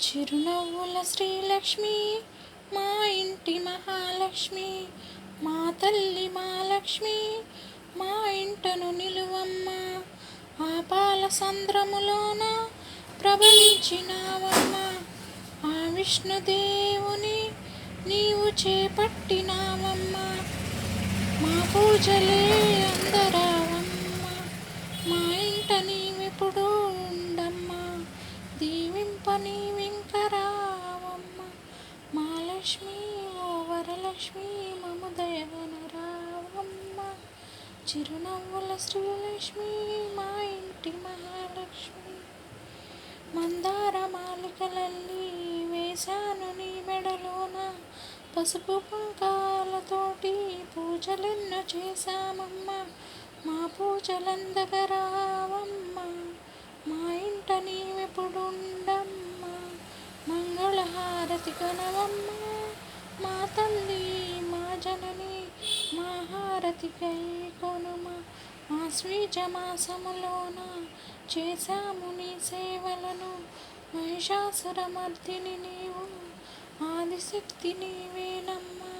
చిరునవ్వుల శ్రీలక్ష్మి మా ఇంటి మహాలక్ష్మి, మా తల్లి మా లక్ష్మి మా ఇంటను నిలువమ్మ. ఆ పాల సంద్రములోన ప్రభవించినావమ్మ, ఆ విష్ణుదేవుని నీవు చేపట్టినావమ్మ. మా పూజలే అందరావమ్మ, మా ఇంట నీవిప్పుడు ఉండమ్మా. దీవింప నీవింకరావమ్మ, మా లక్ష్మి ఓ వరలక్ష్మి మము దయగనరావమ్మ. చిరునవ్వుల శ్రీలక్ష్మి మా ఇంటి మహాలక్ష్మి. మందార మాలికలల్లి వేశాను నీ మెడలోన, పసుపు కుంకాలతోటి పూజలెన్నో చేశామమ్మ. మా పూజలందగరావమ్మ, మా ఇంట నీవెప్పుడుండమ్మ. మంగళహారతి గణవమ్మ, మా తల్లి మా జనని మా హారతికై కొనుమ. మా శ్రీజమాసములోన చేశాము నీ సేవలను, మహిషాసురమర్దిని నీవు ఆదిశక్తి నీవేనమ్మా.